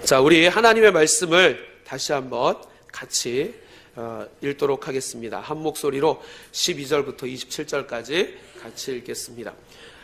자, 우리 하나님의 말씀을 다시 한번 같이 읽도록 하겠습니다. 한 목소리로 12절부터 27절까지 같이 읽겠습니다.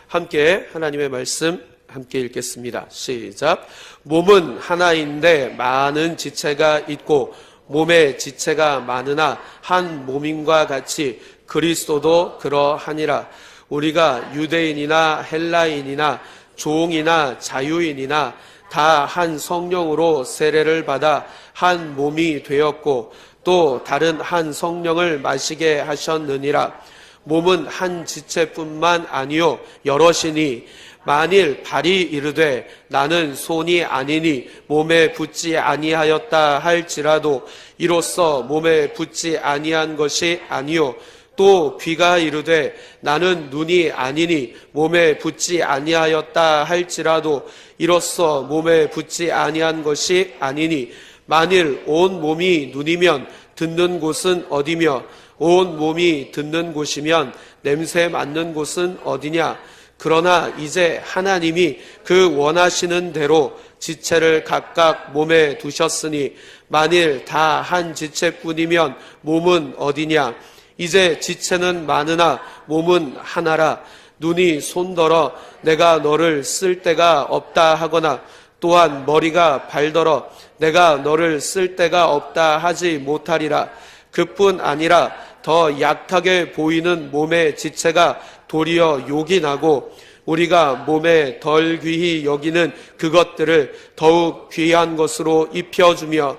함께 하나님의 말씀 함께 읽겠습니다. 시작. 몸은 하나인데 많은 지체가 있고 몸에 지체가 많으나 한 몸임과 같이 그리스도도 그러하니라. 우리가 유대인이나 헬라인이나 종이나 자유인이나 다 한 성령으로 세례를 받아 한 몸이 되었고 또 다른 한 성령을 마시게 하셨느니라. 몸은 한 지체뿐만 아니요 여럿이니 만일 발이 이르되 나는 손이 아니니 몸에 붙지 아니하였다 할지라도 이로써 몸에 붙지 아니한 것이 아니요 또 귀가 이르되 나는 눈이 아니니 몸에 붙지 아니하였다 할지라도 이로써 몸에 붙지 아니한 것이 아니니 만일 온 몸이 눈이면 듣는 곳은 어디며 온 몸이 듣는 곳이면 냄새 맡는 곳은 어디냐. 그러나 이제 하나님이 그 원하시는 대로 지체를 각각 몸에 두셨으니 만일 다 한 지체뿐이면 몸은 어디냐. 이제 지체는 많으나 몸은 하나라. 눈이 손더러 내가 너를 쓸 데가 없다 하거나 또한 머리가 발더러 내가 너를 쓸 데가 없다 하지 못하리라. 그뿐 아니라 더 약하게 보이는 몸의 지체가 도리어 욕이 나고 우리가 몸에 덜 귀히 여기는 그것들을 더욱 귀한 것으로 입혀주며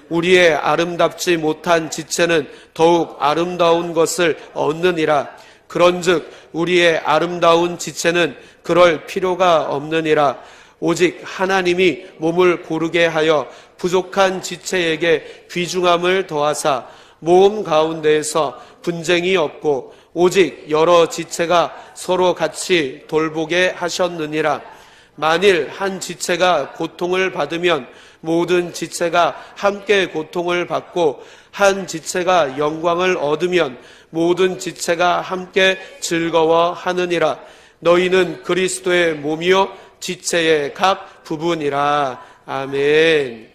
우리의 아름답지 못한 지체는 더욱 아름다운 것을 얻느니라. 그런즉 우리의 아름다운 지체는 그럴 필요가 없느니라. 오직 하나님이 몸을 고르게 하여 부족한 지체에게 귀중함을 더하사 몸 가운데에서 분쟁이 없고 오직 여러 지체가 서로 같이 돌보게 하셨느니라. 만일 한 지체가 고통을 받으면 모든 지체가 함께 고통을 받고 한 지체가 영광을 얻으면 모든 지체가 함께 즐거워하느니라. 너희는 그리스도의 몸이요 지체의 각 부분이라. 아멘.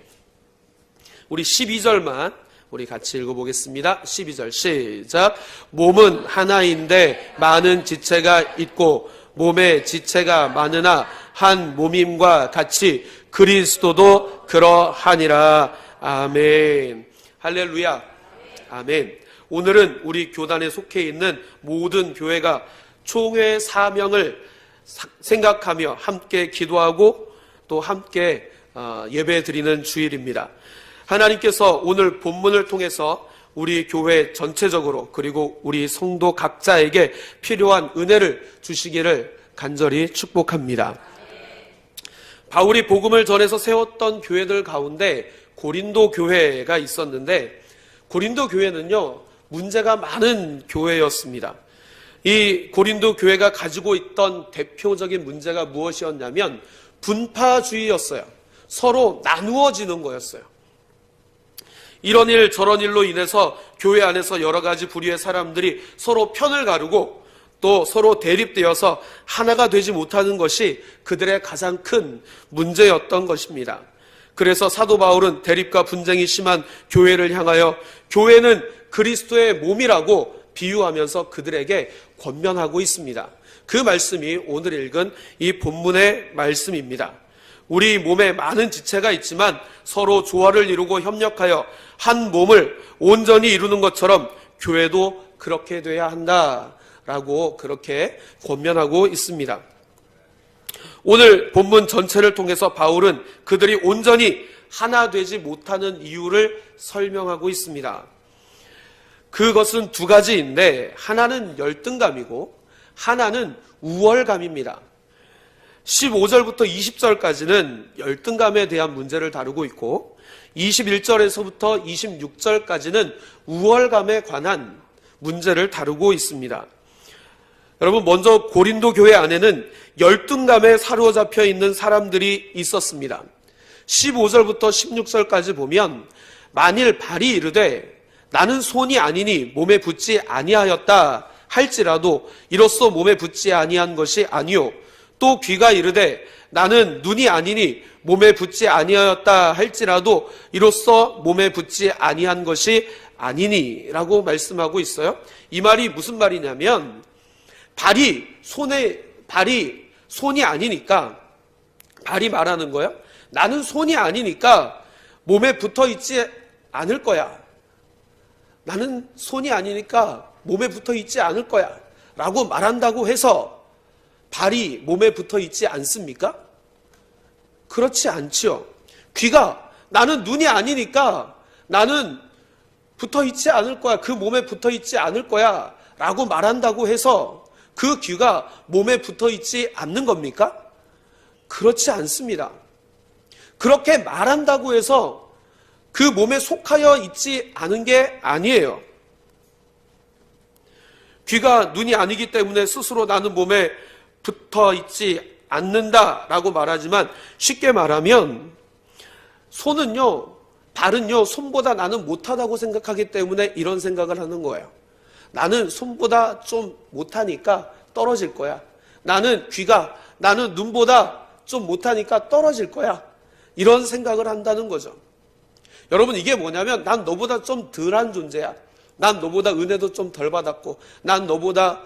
우리 12절만 우리 같이 읽어보겠습니다. 12절 시작. 몸은 하나인데 많은 지체가 있고 몸에 지체가 많으나 한 몸임과 같이 그리스도도 그러하니라. 아멘. 할렐루야. 아멘. 오늘은 우리 교단에 속해 있는 모든 교회가 총회 사명을 생각하며 함께 기도하고 또 함께 예배 드리는 주일입니다. 하나님께서 오늘 본문을 통해서 우리 교회 전체적으로 그리고 우리 성도 각자에게 필요한 은혜를 주시기를 간절히 축복합니다. 바울이 복음을 전해서 세웠던 교회들 가운데 고린도 교회가 있었는데 고린도 교회는요 문제가 많은 교회였습니다. 이 고린도 교회가 가지고 있던 대표적인 문제가 무엇이었냐면 분파주의였어요. 서로 나누어지는 거였어요. 이런 일 저런 일로 인해서 교회 안에서 여러 가지 부류의 사람들이 서로 편을 가르고 또 서로 대립되어서 하나가 되지 못하는 것이 그들의 가장 큰 문제였던 것입니다. 그래서 사도 바울은 대립과 분쟁이 심한 교회를 향하여 교회는 그리스도의 몸이라고 비유하면서 그들에게 권면하고 있습니다. 그 말씀이 오늘 읽은 이 본문의 말씀입니다. 우리 몸에 많은 지체가 있지만 서로 조화를 이루고 협력하여 한 몸을 온전히 이루는 것처럼 교회도 그렇게 돼야 한다라고 그렇게 권면하고 있습니다. 오늘 본문 전체를 통해서 바울은 그들이 온전히 하나 되지 못하는 이유를 설명하고 있습니다. 그것은 두 가지인데 하나는 열등감이고 하나는 우월감입니다. 15절부터 20절까지는 열등감에 대한 문제를 다루고 있고 21절에서부터 26절까지는 우월감에 관한 문제를 다루고 있습니다. 여러분, 먼저 고린도 교회 안에는 열등감에 사로잡혀 있는 사람들이 있었습니다. 15절부터 16절까지 보면 만일 발이 이르되 나는 손이 아니니 몸에 붙지 아니하였다 할지라도 이로써 몸에 붙지 아니한 것이 아니요 또 귀가 이르되 나는 눈이 아니니 몸에 붙지 아니하였다 할지라도 이로써 몸에 붙지 아니한 것이 아니니라고 말씀하고 있어요. 이 말이 무슨 말이냐면 발이 손이 아니니까, 발이 말하는 거예요. 나는 손이 아니니까 몸에 붙어 있지 않을 거야. 나는 손이 아니니까 몸에 붙어 있지 않을 거야 라고 말한다고 해서 발이 몸에 붙어 있지 않습니까? 그렇지 않지요. 귀가 나는 눈이 아니니까 나는 붙어 있지 않을 거야, 그 몸에 붙어 있지 않을 거야 라고 말한다고 해서 그 귀가 몸에 붙어 있지 않는 겁니까? 그렇지 않습니다. 그렇게 말한다고 해서 그 몸에 속하여 있지 않은 게 아니에요. 귀가 눈이 아니기 때문에 스스로 나는 몸에 붙어 있지 않는다라고 말하지만, 쉽게 말하면 손은요, 발은요, 손보다 나는 못하다고 생각하기 때문에 이런 생각을 하는 거예요. 나는 손보다 좀 못하니까 떨어질 거야. 나는 눈보다 좀 못하니까 떨어질 거야. 이런 생각을 한다는 거죠. 여러분, 이게 뭐냐면 난 너보다 좀 덜한 존재야. 난 너보다 은혜도 좀 덜 받았고, 난 너보다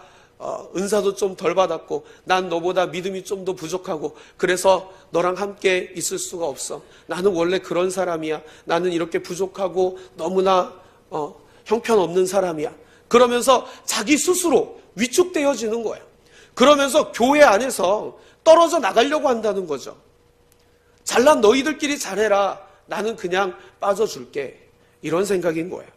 은사도 좀 덜 받았고, 난 너보다 믿음이 좀 더 부족하고, 그래서 너랑 함께 있을 수가 없어. 나는 원래 그런 사람이야. 나는 이렇게 부족하고 너무나 형편없는 사람이야. 그러면서 자기 스스로 위축되어지는 거예요. 그러면서 교회 안에서 떨어져 나가려고 한다는 거죠. 잘난 너희들끼리 잘해라. 나는 그냥 빠져줄게. 이런 생각인 거예요.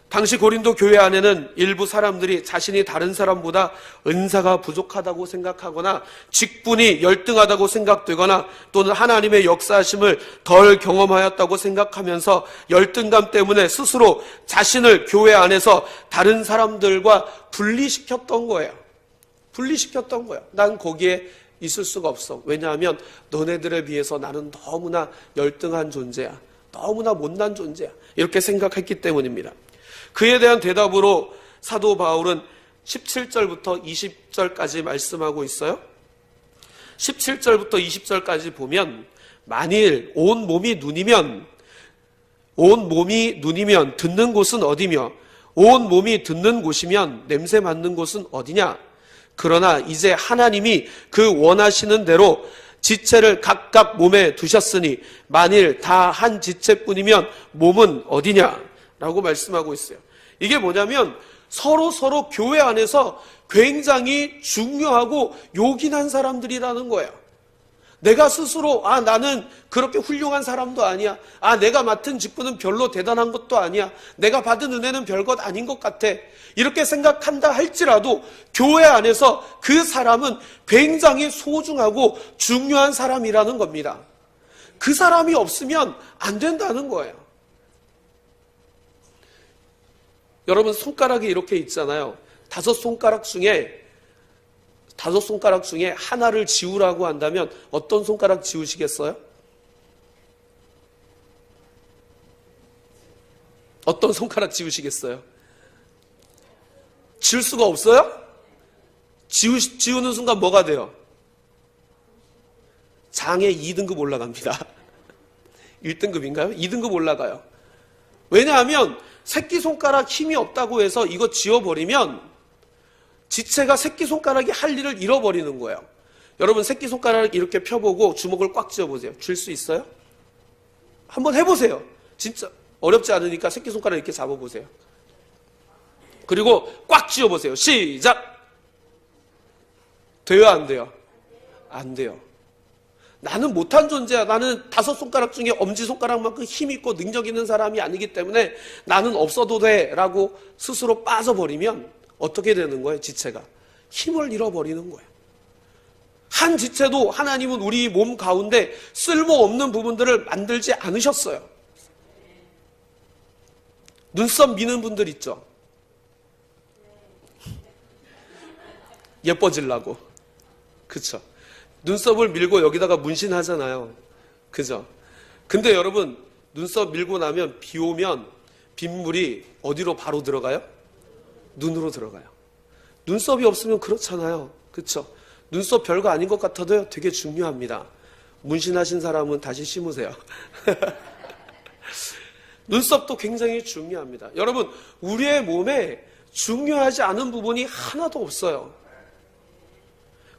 당시 고린도 교회 안에는 일부 사람들이 자신이 다른 사람보다 은사가 부족하다고 생각하거나 직분이 열등하다고 생각되거나 또는 하나님의 역사하심을 덜 경험하였다고 생각하면서 열등감 때문에 스스로 자신을 교회 안에서 다른 사람들과 분리시켰던 거예요. 난 거기에 있을 수가 없어. 왜냐하면 너네들에 비해서 나는 너무나 열등한 존재야. 너무나 못난 존재야. 이렇게 생각했기 때문입니다. 그에 대한 대답으로 사도 바울은 17절부터 20절까지 말씀하고 있어요. 17절부터 20절까지 보면, 만일 온 몸이 눈이면 듣는 곳은 어디며 온 몸이 듣는 곳이면 냄새 맡는 곳은 어디냐? 그러나 이제 하나님이 그 원하시는 대로 지체를 각각 몸에 두셨으니 만일 다 한 지체뿐이면 몸은 어디냐? 라고 말씀하고 있어요. 이게 뭐냐면 서로 교회 안에서 굉장히 중요하고 요긴한 사람들이라는 거예요. 내가 스스로 나는 그렇게 훌륭한 사람도 아니야. 내가 맡은 직분은 별로 대단한 것도 아니야. 내가 받은 은혜는 별것 아닌 것 같아. 이렇게 생각한다 할지라도 교회 안에서 그 사람은 굉장히 소중하고 중요한 사람이라는 겁니다. 그 사람이 없으면 안 된다는 거예요. 여러분, 손가락이 이렇게 있잖아요. 5손가락 중에 하나를 지우라고 한다면 어떤 손가락 지우시겠어요? 어떤 손가락 지우시겠어요? 지울 수가 없어요? 지우는 순간 뭐가 돼요? 장애 2등급 올라갑니다. 1등급인가요? 2등급 올라가요. 왜냐하면 새끼손가락 힘이 없다고 해서 이거 지워버리면 지체가 새끼손가락이 할 일을 잃어버리는 거예요. 여러분, 새끼손가락을 이렇게 펴보고 주먹을 꽉 쥐어보세요. 쥘 수 있어요? 한번 해보세요. 진짜 어렵지 않으니까 새끼손가락 이렇게 잡아보세요. 그리고 꽉 쥐어보세요. 시작! 돼요, 안 돼요? 안 돼요. 나는 못한 존재야. 나는 5손가락 중에 엄지손가락만큼 힘 있고 능력 있는 사람이 아니기 때문에 나는 없어도 돼 라고 스스로 빠져버리면 어떻게 되는 거예요? 지체가 힘을 잃어버리는 거예요. 한 지체도 하나님은 우리 몸 가운데 쓸모없는 부분들을 만들지 않으셨어요. 눈썹 미는 분들 있죠? 예뻐지려고. 그쵸? 눈썹을 밀고 여기다가 문신하잖아요. 그죠? 근데 여러분, 눈썹 밀고 나면 비 오면 빗물이 어디로 바로 들어가요? 눈으로 들어가요. 눈썹이 없으면 그렇잖아요. 그쵸? 눈썹 별거 아닌 것 같아도요, 되게 중요합니다. 문신하신 사람은 다시 심으세요. 눈썹도 굉장히 중요합니다. 여러분, 우리의 몸에 중요하지 않은 부분이 하나도 없어요.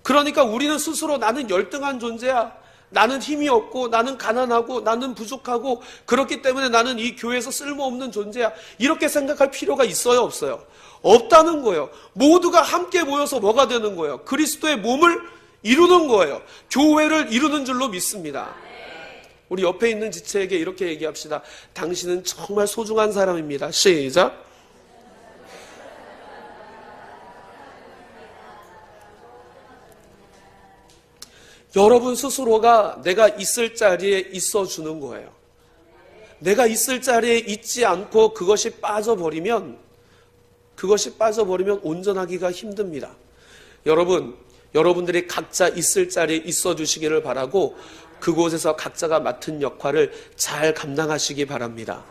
그러니까 우리는 스스로 나는 열등한 존재야. 나는 힘이 없고, 나는 가난하고, 나는 부족하고, 그렇기 때문에 나는 이 교회에서 쓸모없는 존재야. 이렇게 생각할 필요가 있어요, 없어요? 없다는 거예요. 모두가 함께 모여서 뭐가 되는 거예요? 그리스도의 몸을 이루는 거예요. 교회를 이루는 줄로 믿습니다. 우리 옆에 있는 지체에게 이렇게 얘기합시다. 당신은 정말 소중한 사람입니다. 시작. 여러분 스스로가 내가 있을 자리에 있어주는 거예요. 내가 있을 자리에 있지 않고 그것이 빠져버리면 온전하기가 힘듭니다. 여러분들이 각자 있을 자리에 있어주시기를 바라고 그곳에서 각자가 맡은 역할을 잘 감당하시기 바랍니다.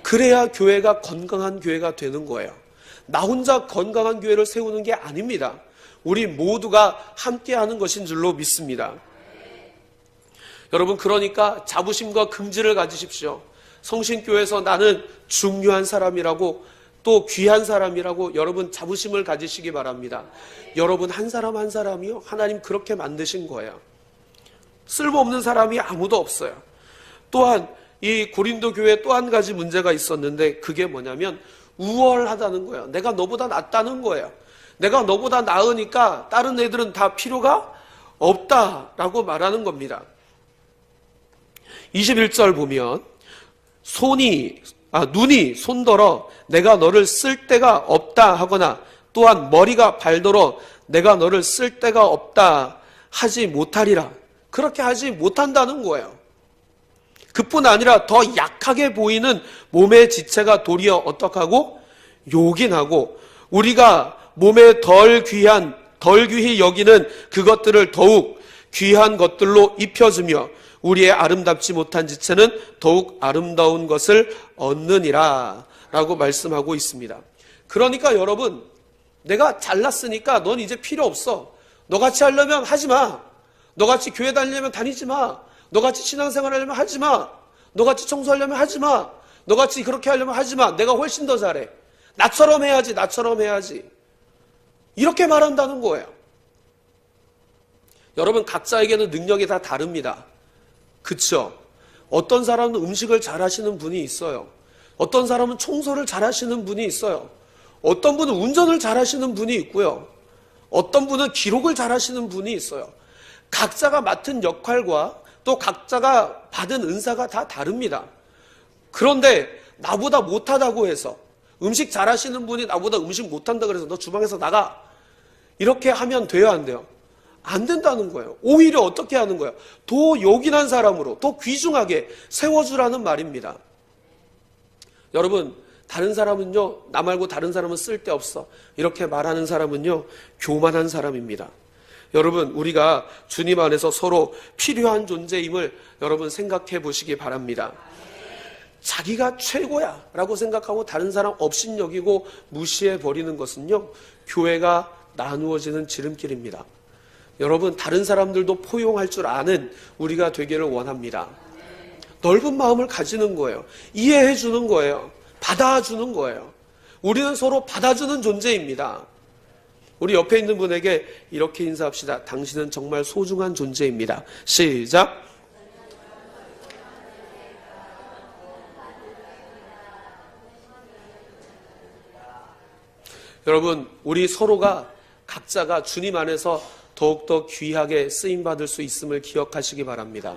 그래야 교회가 건강한 교회가 되는 거예요. 나 혼자 건강한 교회를 세우는 게 아닙니다. 우리 모두가 함께하는 것인 줄로 믿습니다. 여러분, 그러니까 자부심과 긍지를 가지십시오. 성신교회에서 나는 중요한 사람이라고, 또 귀한 사람이라고 여러분 자부심을 가지시기 바랍니다. 여러분 한 사람 한 사람이요, 하나님 그렇게 만드신 거예요. 쓸모없는 사람이 아무도 없어요. 또한 이 고린도 교회에 또 한 가지 문제가 있었는데, 그게 뭐냐면 우월하다는 거예요. 내가 너보다 낫다는 거예요. 내가 너보다 나으니까 다른 애들은 다 필요가 없다라고 말하는 겁니다. 21절 보면 눈이 손더러 내가 너를 쓸 데가 없다 하거나, 또한 머리가 발더러 내가 너를 쓸 데가 없다 하지 못하리라. 그렇게 하지 못한다는 거예요. 그뿐 아니라 더 약하게 보이는 몸의 지체가 도리어 어떡하고? 요긴하고, 우리가 몸에 덜 귀히 여기는 그것들을 더욱 귀한 것들로 입혀주며 우리의 아름답지 못한 지체는 더욱 아름다운 것을 얻느니라 라고 말씀하고 있습니다. 그러니까 여러분, 내가 잘났으니까 넌 이제 필요 없어. 너같이 하려면 하지 마. 너같이 교회 다니려면 다니지 마. 너같이 신앙생활 하려면 하지 마. 너같이 청소하려면 하지 마. 너같이 그렇게 하려면 하지 마. 내가 훨씬 더 잘해. 나처럼 해야지. 이렇게 말한다는 거예요. 여러분, 각자에게는 능력이 다 다릅니다. 그쵸? 어떤 사람은 음식을 잘하시는 분이 있어요. 어떤 사람은 청소를 잘하시는 분이 있어요. 어떤 분은 운전을 잘하시는 분이 있고요. 어떤 분은 기록을 잘하시는 분이 있어요. 각자가 맡은 역할과 또 각자가 받은 은사가 다 다릅니다. 그런데 나보다 못하다고 해서, 음식 잘하시는 분이 나보다 음식 못한다 그래서 너 주방에서 나가, 이렇게 하면 돼요, 안 돼요? 안 된다는 거예요. 오히려 어떻게 하는 거예요? 더 요긴한 사람으로, 더 귀중하게 세워주라는 말입니다. 여러분, 다른 사람은요, 나 말고 다른 사람은 쓸데없어, 이렇게 말하는 사람은요, 교만한 사람입니다. 여러분, 우리가 주님 안에서 서로 필요한 존재임을 여러분 생각해 보시기 바랍니다. 자기가 최고야 라고 생각하고 다른 사람 업신여기고 무시해 버리는 것은요, 교회가 나누어지는 지름길입니다. 여러분, 다른 사람들도 포용할 줄 아는 우리가 되기를 원합니다. 넓은 마음을 가지는 거예요. 이해해 주는 거예요. 받아주는 거예요. 우리는 서로 받아주는 존재입니다. 우리 옆에 있는 분에게 이렇게 인사합시다. 당신은 정말 소중한 존재입니다. 시작. 여러분, 우리 서로가 각자가 주님 안에서 더욱더 귀하게 쓰임받을 수 있음을 기억하시기 바랍니다.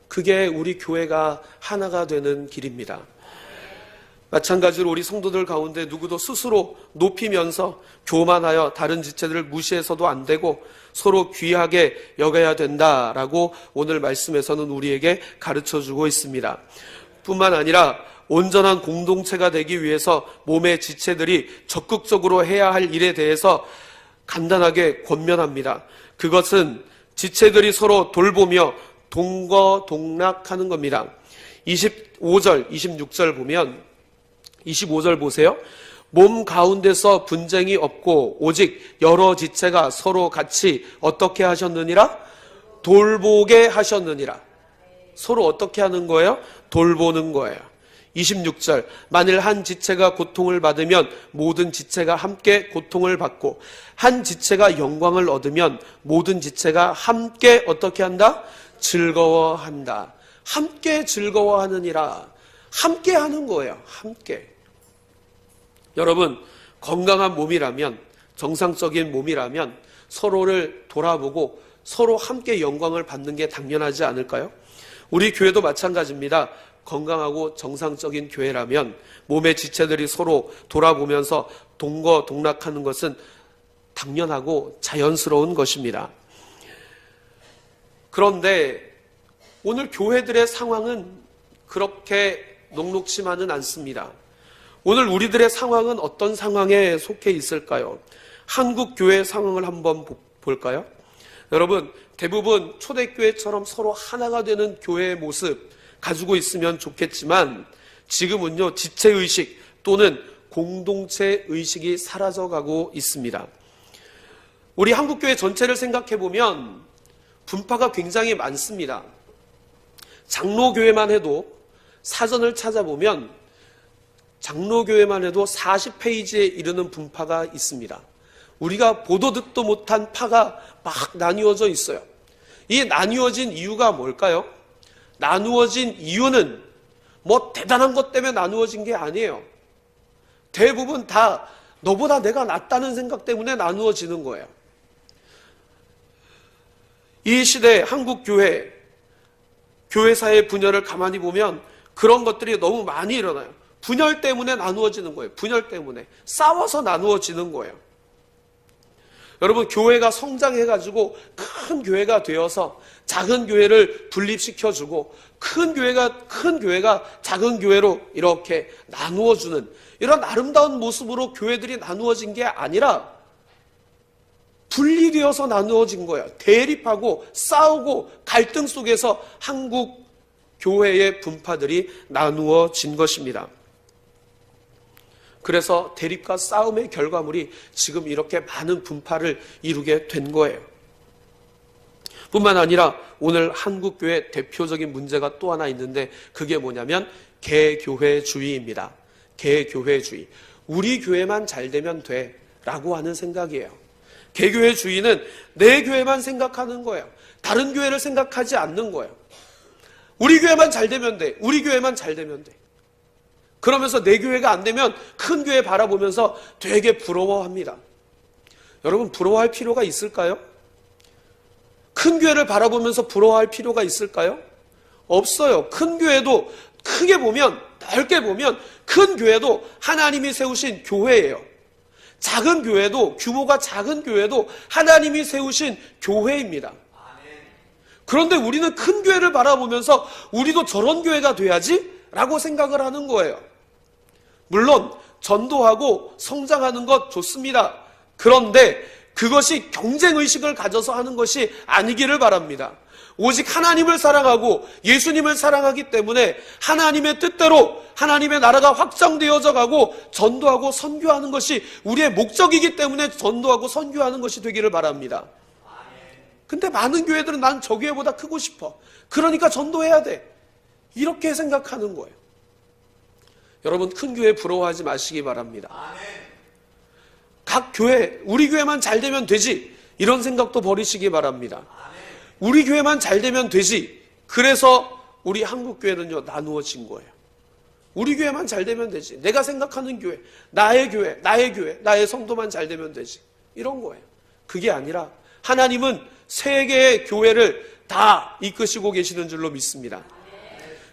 그게 우리 교회가 하나가 되는 길입니다. 마찬가지로 우리 성도들 가운데 누구도 스스로 높이면서 교만하여 다른 지체들을 무시해서도 안 되고 서로 귀하게 여겨야 된다라고 오늘 말씀에서는 우리에게 가르쳐주고 있습니다. 뿐만 아니라 온전한 공동체가 되기 위해서 몸의 지체들이 적극적으로 해야 할 일에 대해서 간단하게 권면합니다. 그것은 지체들이 서로 돌보며 동거동락하는 겁니다. 25절, 26절 보면 25절 보세요. 몸 가운데서 분쟁이 없고 오직 여러 지체가 서로 같이 어떻게 하셨느니라? 돌보게 하셨느니라. 서로 어떻게 하는 거예요? 돌보는 거예요. 26절, 만일 한 지체가 고통을 받으면 모든 지체가 함께 고통을 받고 한 지체가 영광을 얻으면 모든 지체가 함께 어떻게 한다? 즐거워한다. 함께 즐거워하느니라. 함께 하는 거예요. 함께. 여러분, 건강한 몸이라면, 정상적인 몸이라면 서로를 돌아보고 서로 함께 영광을 받는 게 당연하지 않을까요? 우리 교회도 마찬가지입니다. 건강하고 정상적인 교회라면 몸의 지체들이 서로 돌아보면서 동거동락하는 것은 당연하고 자연스러운 것입니다. 그런데 오늘 교회들의 상황은 그렇게 녹록치만은 않습니다. 오늘 우리들의 상황은 어떤 상황에 속해 있을까요? 한국 교회 상황을 한번 볼까요? 여러분, 대부분 초대교회처럼 서로 하나가 되는 교회의 모습 가지고 있으면 좋겠지만 지금은요, 지체의식 또는 공동체의식이 사라져가고 있습니다. 우리 한국교회 전체를 생각해보면 분파가 굉장히 많습니다. 장로교회만 해도 사전을 찾아보면 장로교회만 해도 40페이지에 이르는 분파가 있습니다. 우리가 보도 듣도 못한 파가 막 나뉘어져 있어요. 이 나뉘어진 이유가 뭘까요? 나누어진 이유는 뭐 대단한 것 때문에 나누어진 게 아니에요. 대부분 다 너보다 내가 낫다는 생각 때문에 나누어지는 거예요. 이 시대 한국 교회사의 분열을 가만히 보면 그런 것들이 너무 많이 일어나요. 분열 때문에 나누어지는 거예요. 분열 때문에. 싸워서 나누어지는 거예요. 여러분, 교회가 성장해가지고 큰 교회가 되어서 작은 교회를 분립시켜주고 큰 교회가 작은 교회로 이렇게 나누어주는 이런 아름다운 모습으로 교회들이 나누어진 게 아니라 분리되어서 나누어진 거예요. 대립하고 싸우고 갈등 속에서 한국 교회의 분파들이 나누어진 것입니다. 그래서 대립과 싸움의 결과물이 지금 이렇게 많은 분파를 이루게 된 거예요. 뿐만 아니라 오늘 한국교회 대표적인 문제가 또 하나 있는데 그게 뭐냐면 개교회주의입니다. 개교회주의. 우리 교회만 잘 되면 돼 라고 하는 생각이에요. 개교회주의는 내 교회만 생각하는 거예요. 다른 교회를 생각하지 않는 거예요. 우리 교회만 잘 되면 돼. 우리 교회만 잘 되면 돼. 그러면서 내 교회가 안 되면 큰 교회 바라보면서 되게 부러워합니다. 여러분, 부러워할 필요가 있을까요? 큰 교회를 바라보면서 부러워할 필요가 있을까요? 없어요. 큰 교회도 크게 보면, 넓게 보면 큰 교회도 하나님이 세우신 교회예요. 작은 교회도, 규모가 작은 교회도 하나님이 세우신 교회입니다. 그런데 우리는 큰 교회를 바라보면서 우리도 저런 교회가 돼야지 라고 생각을 하는 거예요. 물론 전도하고 성장하는 것 좋습니다. 그런데 그것이 경쟁의식을 가져서 하는 것이 아니기를 바랍니다. 오직 하나님을 사랑하고 예수님을 사랑하기 때문에 하나님의 뜻대로 하나님의 나라가 확장되어져 가고 전도하고 선교하는 것이 우리의 목적이기 때문에 전도하고 선교하는 것이 되기를 바랍니다. 근데 많은 교회들은 난 저 교회보다 크고 싶어. 그러니까 전도해야 돼. 이렇게 생각하는 거예요. 여러분, 큰 교회 부러워하지 마시기 바랍니다. 각 교회, 우리 교회만 잘 되면 되지. 이런 생각도 버리시기 바랍니다. 우리 교회만 잘 되면 되지. 그래서 우리 한국 교회는요, 나누어진 거예요. 우리 교회만 잘 되면 되지. 내가 생각하는 교회, 나의 성도만 잘 되면 되지. 이런 거예요. 그게 아니라 하나님은 세계의 교회를 다 이끄시고 계시는 줄로 믿습니다.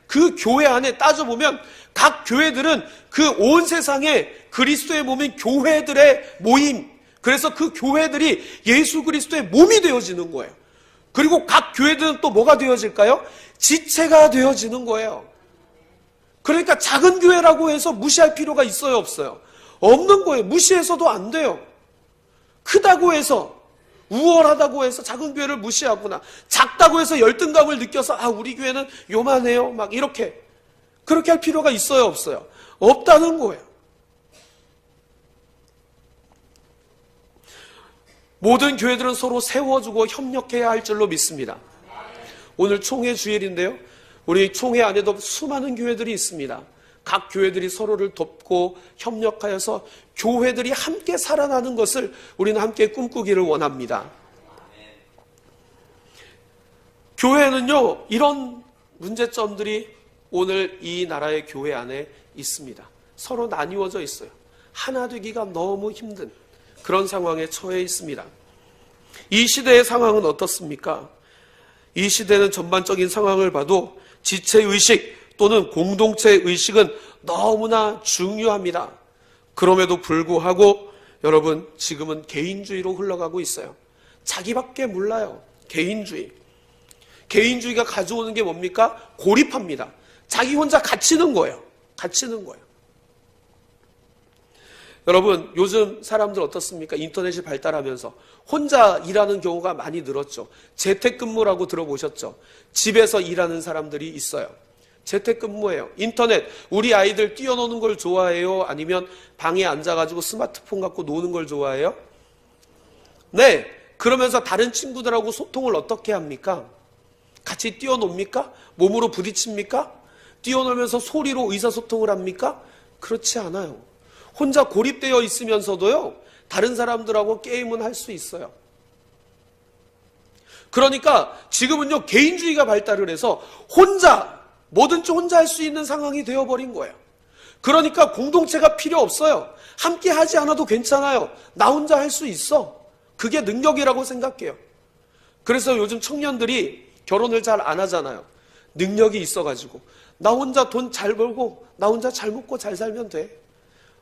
그 교회 안에 따져보면 각 교회들은 그 온 세상에 그리스도의 몸인 교회들의 모임, 그래서 그 교회들이 예수 그리스도의 몸이 되어지는 거예요. 그리고 각 교회들은 또 뭐가 되어질까요? 지체가 되어지는 거예요. 그러니까 작은 교회라고 해서 무시할 필요가 있어요, 없어요? 없는 거예요. 무시해서도 안 돼요. 크다고 해서, 우월하다고 해서 작은 교회를 무시하거나 작다고 해서 열등감을 느껴서 우리 교회는 요만해요 막 이렇게 그렇게 할 필요가 있어요, 없어요? 없다는 거예요. 모든 교회들은 서로 세워주고 협력해야 할 줄로 믿습니다. 오늘 총회 주일인데요. 우리 총회 안에도 수많은 교회들이 있습니다. 각 교회들이 서로를 돕고 협력하여서 교회들이 함께 살아나는 것을 우리는 함께 꿈꾸기를 원합니다. 교회는요, 이런 문제점들이 오늘 이 나라의 교회 안에 있습니다. 서로 나뉘어져 있어요. 하나 되기가 너무 힘든 그런 상황에 처해 있습니다. 이 시대의 상황은 어떻습니까? 이 시대는 전반적인 상황을 봐도 지체의식 또는 공동체의식은 너무나 중요합니다. 그럼에도 불구하고 여러분, 지금은 개인주의로 흘러가고 있어요. 자기밖에 몰라요. 개인주의. 개인주의가 가져오는 게 뭡니까? 고립합니다. 자기 혼자 갇히는 거예요. 갇히는 거예요. 여러분, 요즘 사람들 어떻습니까? 인터넷이 발달하면서 혼자 일하는 경우가 많이 늘었죠. 재택근무라고 들어보셨죠? 집에서 일하는 사람들이 있어요. 재택근무예요. 인터넷, 우리 아이들 뛰어노는 걸 좋아해요? 아니면 방에 앉아가지고 스마트폰 갖고 노는 걸 좋아해요? 네. 그러면서 다른 친구들하고 소통을 어떻게 합니까? 같이 뛰어놉니까? 몸으로 부딪힙니까? 뛰어놀면서 소리로 의사소통을 합니까? 그렇지 않아요. 혼자 고립되어 있으면서도요, 다른 사람들하고 게임은 할 수 있어요. 그러니까 지금은요, 개인주의가 발달을 해서 뭐든지 혼자 할 수 있는 상황이 되어버린 거예요. 그러니까 공동체가 필요 없어요. 함께 하지 않아도 괜찮아요. 나 혼자 할 수 있어. 그게 능력이라고 생각해요. 그래서 요즘 청년들이 결혼을 잘 안 하잖아요. 능력이 있어가지고. 나 혼자 돈 잘 벌고, 나 혼자 잘 먹고 잘 살면 돼.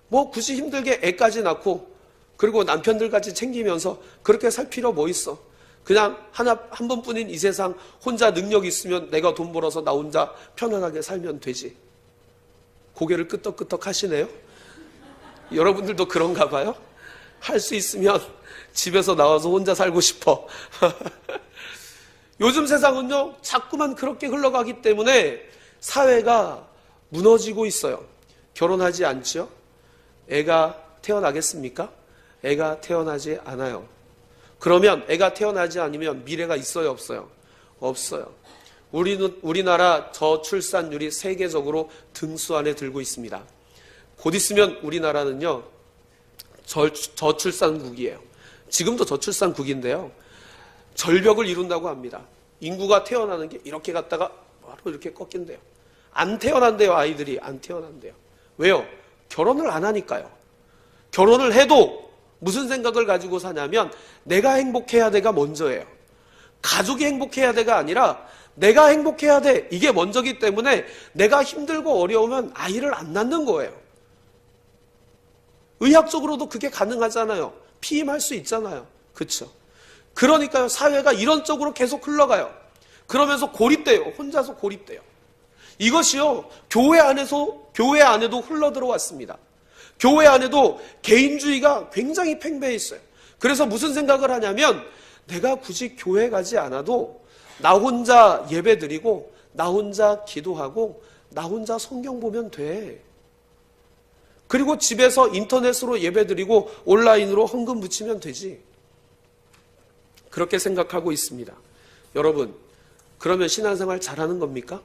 뭐 굳이 힘들게 애까지 낳고 그리고 남편들까지 챙기면서 그렇게 살 필요 뭐 있어. 그냥 한 번뿐인 이 세상 혼자 능력이 있으면 내가 돈 벌어서 나 혼자 편안하게 살면 되지. 고개를 끄덕끄덕 하시네요. 여러분들도 그런가 봐요. 할 수 있으면 집에서 나와서 혼자 살고 싶어. 요즘 세상은요, 자꾸만 그렇게 흘러가기 때문에 사회가 무너지고 있어요. 결혼하지 않지요? 애가 태어나겠습니까? 애가 태어나지 않아요. 그러면 애가 태어나지 않으면 미래가 있어요, 없어요? 없어요. 우리나라 저출산율이 세계적으로 등수 안에 들고 있습니다. 곧 있으면 우리나라는요, 저출산국이에요. 지금도 저출산국인데요, 절벽을 이룬다고 합니다. 인구가 태어나는 게 이렇게 갔다가 바로 이렇게 꺾인대요. 안 태어난대요, 아이들이. 안 태어난대요. 왜요? 결혼을 안 하니까요. 결혼을 해도 무슨 생각을 가지고 사냐면 내가 행복해야 돼가 먼저예요. 가족이 행복해야 돼가 아니라 내가 행복해야 돼. 이게 먼저기 때문에 내가 힘들고 어려우면 아이를 안 낳는 거예요. 의학적으로도 그게 가능하잖아요. 피임할 수 있잖아요. 그렇죠? 그러니까요, 사회가 이런 쪽으로 계속 흘러가요. 그러면서 고립돼요. 혼자서 고립돼요. 이것이요, 교회 안에도 흘러 들어왔습니다. 교회 안에도 개인주의가 굉장히 팽배해 있어요. 그래서 무슨 생각을 하냐면 내가 굳이 교회 가지 않아도 나 혼자 예배 드리고 나 혼자 기도하고 나 혼자 성경 보면 돼. 그리고 집에서 인터넷으로 예배 드리고 온라인으로 헌금 붙이면 되지. 그렇게 생각하고 있습니다. 여러분, 그러면 신앙생활 잘하는 겁니까?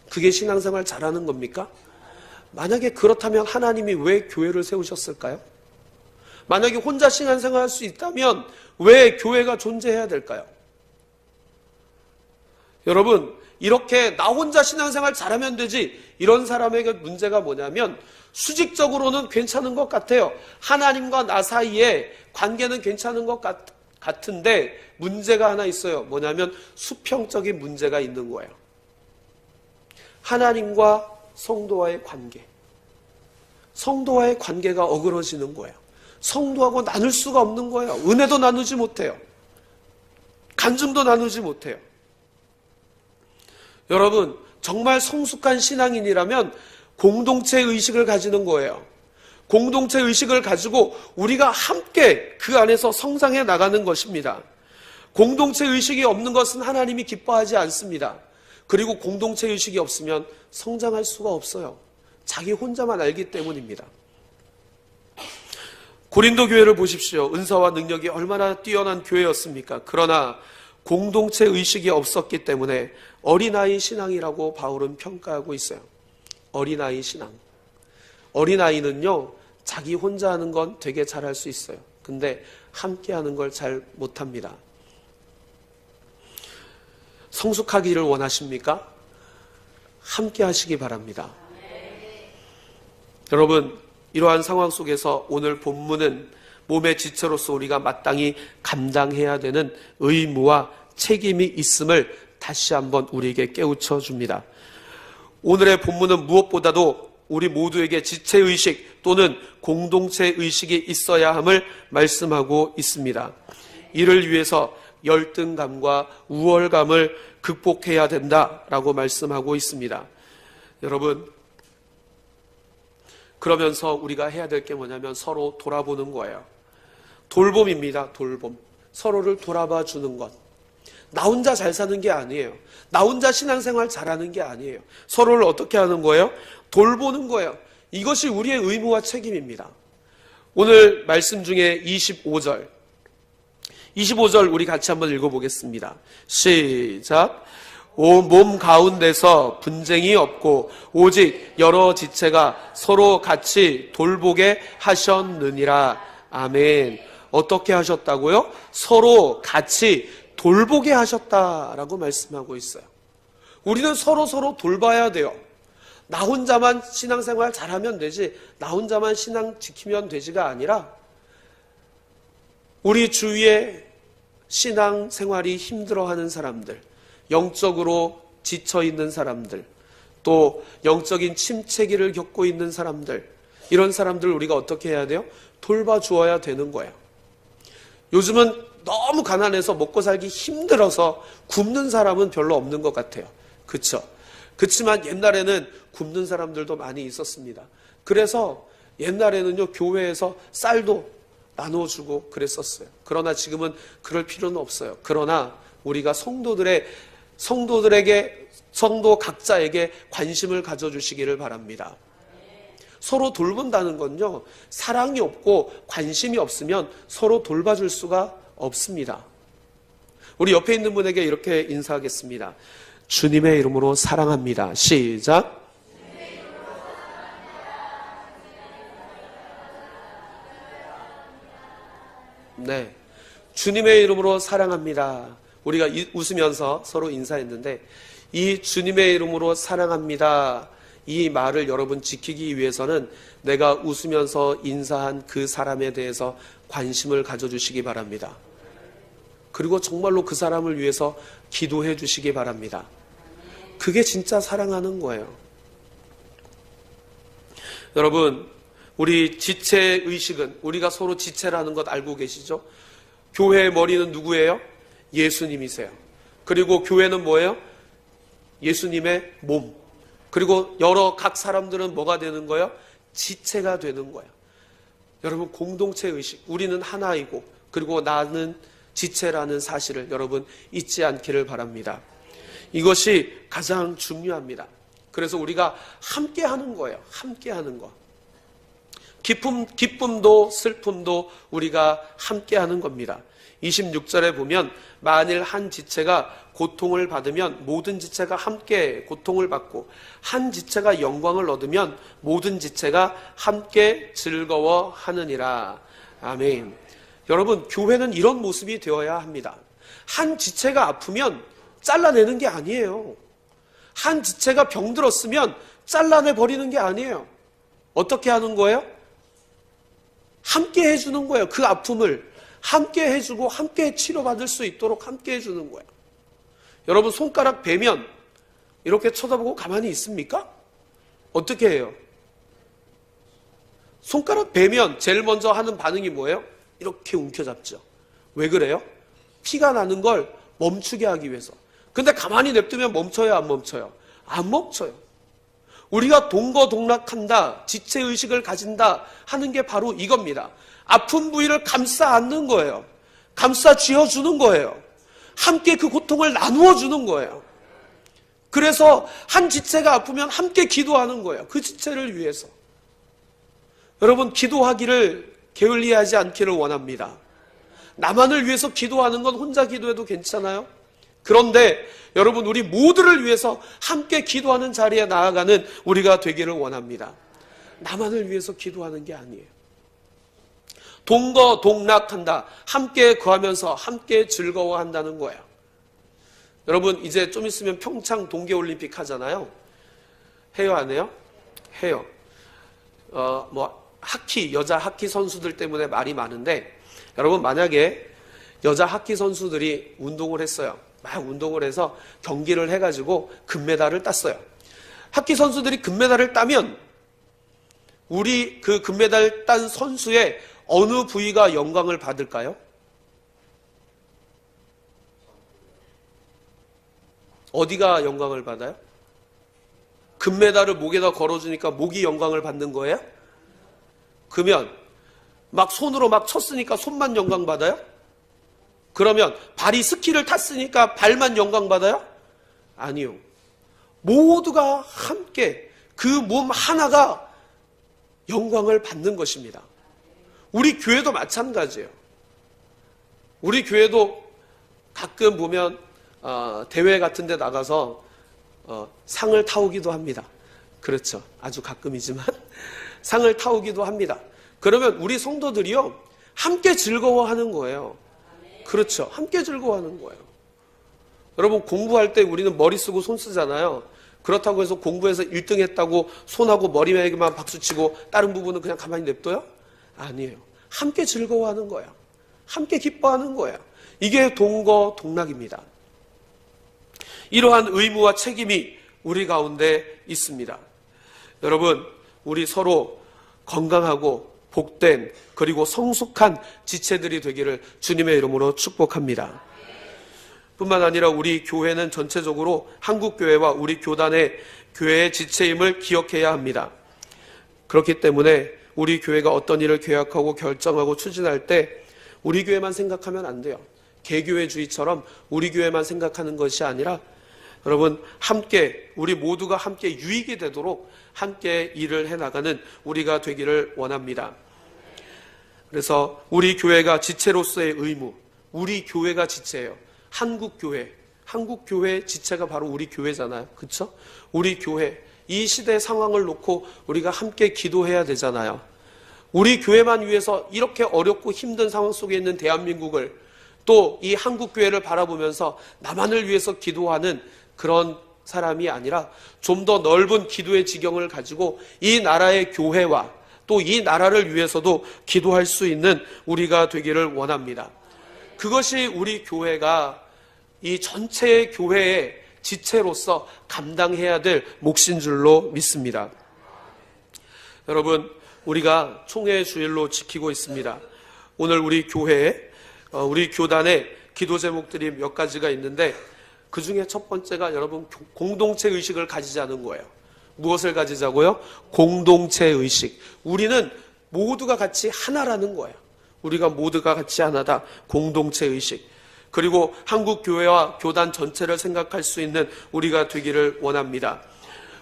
그게 신앙생활 잘하는 겁니까? 만약에 그렇다면 하나님이 왜 교회를 세우셨을까요? 만약에 혼자 신앙생활 할 수 있다면 왜 교회가 존재해야 될까요? 여러분, 이렇게 나 혼자 신앙생활 잘하면 되지, 이런 사람에게 문제가 뭐냐면 수직적으로는 괜찮은 것 같아요. 하나님과 나 사이에 관계는 괜찮은 것 같은데 문제가 하나 있어요. 뭐냐면 수평적인 문제가 있는 거예요. 하나님과 성도와의 관계. 성도와의 관계가 어그러지는 거예요. 성도하고 나눌 수가 없는 거예요. 은혜도 나누지 못해요. 간증도 나누지 못해요. 여러분, 정말 성숙한 신앙인이라면 공동체 의식을 가지는 거예요. 공동체 의식을 가지고 우리가 함께 그 안에서 성장해 나가는 것입니다. 공동체 의식이 없는 것은 하나님이 기뻐하지 않습니다. 그리고 공동체 의식이 없으면 성장할 수가 없어요. 자기 혼자만 알기 때문입니다. 고린도 교회를 보십시오. 은사와 능력이 얼마나 뛰어난 교회였습니까? 그러나 공동체 의식이 없었기 때문에 어린아이 신앙이라고 바울은 평가하고 있어요. 어린아이 신앙. 어린아이는요, 자기 혼자 하는 건 되게 잘할 수 있어요. 근데 함께 하는 걸 잘 못합니다. 성숙하기를 원하십니까? 함께 하시기 바랍니다. 여러분, 이러한 상황 속에서 오늘 본문은 몸의 지체로서 우리가 마땅히 감당해야 되는 의무와 책임이 있음을 다시 한번 우리에게 깨우쳐 줍니다. 오늘의 본문은 무엇보다도 우리 모두에게 지체의식 또는 공동체의식이 있어야 함을 말씀하고 있습니다. 이를 위해서 열등감과 우월감을 극복해야 된다라고 말씀하고 있습니다. 여러분, 그러면서 우리가 해야 될 게 뭐냐면 서로 돌아보는 거예요. 돌봄입니다. 돌봄. 서로를 돌아봐 주는 것. 나 혼자 잘 사는 게 아니에요. 나 혼자 신앙생활 잘하는 게 아니에요. 서로를 어떻게 하는 거예요? 돌보는 거예요. 이것이 우리의 의무와 책임입니다. 오늘 말씀 중에 25절 우리 같이 한번 읽어보겠습니다. 시작. 온 몸 가운데서 분쟁이 없고 오직 여러 지체가 서로 같이 돌보게 하셨느니라. 아멘. 어떻게 하셨다고요? 서로 같이 돌보게 하셨다라고 말씀하고 있어요. 우리는 서로 돌봐야 돼요. 나 혼자만 신앙생활 잘하면 되지, 나 혼자만 신앙 지키면 되지가 아니라 우리 주위에 신앙생활이 힘들어하는 사람들, 영적으로 지쳐있는 사람들, 또 영적인 침체기를 겪고 있는 사람들, 이런 사람들 우리가 어떻게 해야 돼요? 돌봐주어야 되는 거예요. 요즘은 너무 가난해서 먹고 살기 힘들어서 굶는 사람은 별로 없는 것 같아요. 그렇죠? 그렇지만 옛날에는 굶는 사람들도 많이 있었습니다. 그래서 옛날에는요, 교회에서 쌀도 나눠주고 그랬었어요. 그러나 지금은 그럴 필요는 없어요. 그러나 우리가 성도 각자에게 관심을 가져주시기를 바랍니다. 서로 돌본다는 건요, 사랑이 없고 관심이 없으면 서로 돌봐줄 수가 없습니다. 우리 옆에 있는 분에게 이렇게 인사하겠습니다. 주님의 이름으로 사랑합니다. 시작. 네, 주님의 이름으로 사랑합니다. 우리가 웃으면서 서로 인사했는데, 이 주님의 이름으로 사랑합니다, 이 말을 여러분 지키기 위해서는 내가 웃으면서 인사한 그 사람에 대해서 관심을 가져주시기 바랍니다. 그리고 정말로 그 사람을 위해서 기도해 주시기 바랍니다. 그게 진짜 사랑하는 거예요. 여러분, 우리 지체의식은, 우리가 서로 지체라는 것 알고 계시죠? 교회의 머리는 누구예요? 예수님이세요. 그리고 교회는 뭐예요? 예수님의 몸. 그리고 각 사람들은 뭐가 되는 거예요? 지체가 되는 거예요. 여러분, 공동체의식, 우리는 하나이고 그리고 나는 지체라는 사실을 여러분 잊지 않기를 바랍니다. 이것이 가장 중요합니다. 그래서 우리가 함께 하는 거예요. 함께 하는 거. 기쁨도 슬픔도 우리가 함께 하는 겁니다. 26절에 보면 만일 한 지체가 고통을 받으면 모든 지체가 함께 고통을 받고 한 지체가 영광을 얻으면 모든 지체가 함께 즐거워하느니라. 아멘. 여러분, 교회는 이런 모습이 되어야 합니다. 한 지체가 아프면 잘라내는 게 아니에요. 한 지체가 병들었으면 잘라내 버리는 게 아니에요. 어떻게 하는 거예요? 함께 해주는 거예요. 그 아픔을 함께 해주고 함께 치료받을 수 있도록 함께 해주는 거예요. 여러분, 손가락 베면 이렇게 쳐다보고 가만히 있습니까? 어떻게 해요? 손가락 베면 제일 먼저 하는 반응이 뭐예요? 이렇게 움켜잡죠. 왜 그래요? 피가 나는 걸 멈추게 하기 위해서. 근데 가만히 냅두면 멈춰요, 안 멈춰요? 안 멈춰요. 우리가 동거동락한다, 지체의식을 가진다 하는 게 바로 이겁니다. 아픈 부위를 감싸 안는 거예요. 감싸 쥐어주는 거예요. 함께 그 고통을 나누어 주는 거예요. 그래서 한 지체가 아프면 함께 기도하는 거예요. 그 지체를 위해서. 여러분, 기도하기를 게을리하지 않기를 원합니다. 나만을 위해서 기도하는 건 혼자 기도해도 괜찮아요. 그런데 여러분, 우리 모두를 위해서 함께 기도하는 자리에 나아가는 우리가 되기를 원합니다. 나만을 위해서 기도하는 게 아니에요. 동거동락한다. 함께 거하면서 함께 즐거워한다는 거예요. 여러분, 이제 좀 있으면 평창 동계올림픽 하잖아요. 해요, 안 해요? 해요. 여자 하키 선수들 때문에 말이 많은데, 여러분, 만약에 여자 하키 선수들이 운동을 했어요. 막 운동을 해서 경기를 해가지고 금메달을 땄어요. 하키 선수들이 금메달을 따면 우리 그 금메달 딴 선수의 어느 부위가 영광을 받을까요? 어디가 영광을 받아요? 금메달을 목에다 걸어주니까 목이 영광을 받는 거예요? 그러면 막 손으로 막 쳤으니까 손만 영광 받아요? 그러면 발이 스키를 탔으니까 발만 영광 받아요? 아니요. 모두가 함께 그 몸 하나가 영광을 받는 것입니다. 우리 교회도 마찬가지예요. 우리 교회도 가끔 보면 대회 같은 데 나가서 상을 타오기도 합니다. 그렇죠. 아주 가끔이지만 상을 타오기도 합니다. 그러면 우리 성도들이요, 함께 즐거워하는 거예요. 그렇죠. 함께 즐거워하는 거예요. 여러분, 공부할 때 우리는 머리 쓰고 손 쓰잖아요. 그렇다고 해서 공부해서 1등 했다고 손하고 머리에게만 박수치고 다른 부분은 그냥 가만히 냅둬요? 아니에요. 함께 즐거워하는 거예요. 함께 기뻐하는 거예요. 이게 동거동락입니다. 이러한 의무와 책임이 우리 가운데 있습니다. 여러분, 우리 서로 건강하고 복된 그리고 성숙한 지체들이 되기를 주님의 이름으로 축복합니다. 뿐만 아니라 우리 교회는 전체적으로 한국교회와 우리 교단의 교회의 지체임을 기억해야 합니다. 그렇기 때문에 우리 교회가 어떤 일을 계획하고 결정하고 추진할 때 우리 교회만 생각하면 안 돼요. 개교회주의처럼 우리 교회만 생각하는 것이 아니라 여러분, 함께 우리 모두가 함께 유익이 되도록 함께 일을 해나가는 우리가 되기를 원합니다. 그래서 우리 교회가 지체로서의 의무, 우리 교회가 지체예요. 한국교회 지체가 바로 우리 교회잖아요. 그렇죠? 우리 교회, 이 시대 상황을 놓고 우리가 함께 기도해야 되잖아요. 우리 교회만 위해서 이렇게 어렵고 힘든 상황 속에 있는 대한민국을, 또 이 한국교회를 바라보면서 나만을 위해서 기도하는 그런 사람이 아니라 좀 더 넓은 기도의 지경을 가지고 이 나라의 교회와 또 이 나라를 위해서도 기도할 수 있는 우리가 되기를 원합니다. 그것이 우리 교회가 이 전체 교회의 지체로서 감당해야 될 몫인 줄로 믿습니다. 여러분, 우리가 총회 주일로 지키고 있습니다. 오늘 우리 교회에 우리 교단의 기도 제목들이 몇 가지가 있는데, 그 중에 첫 번째가 여러분 공동체 의식을 가지자는 거예요. 무엇을 가지자고요? 공동체 의식. 우리는 모두가 같이 하나라는 거예요. 우리가 모두가 같이 하나다. 공동체 의식. 그리고 한국 교회와 교단 전체를 생각할 수 있는 우리가 되기를 원합니다.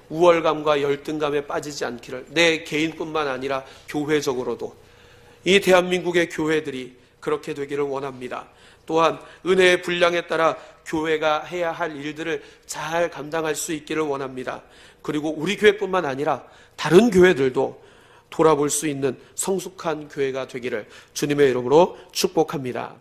우월감과 열등감에 빠지지 않기를, 내 개인뿐만 아니라 교회적으로도 이 대한민국의 교회들이 그렇게 되기를 원합니다. 또한 은혜의 분량에 따라 교회가 해야 할 일들을 잘 감당할 수 있기를 원합니다. 그리고 우리 교회뿐만 아니라 다른 교회들도 돌아볼 수 있는 성숙한 교회가 되기를 주님의 이름으로 축복합니다.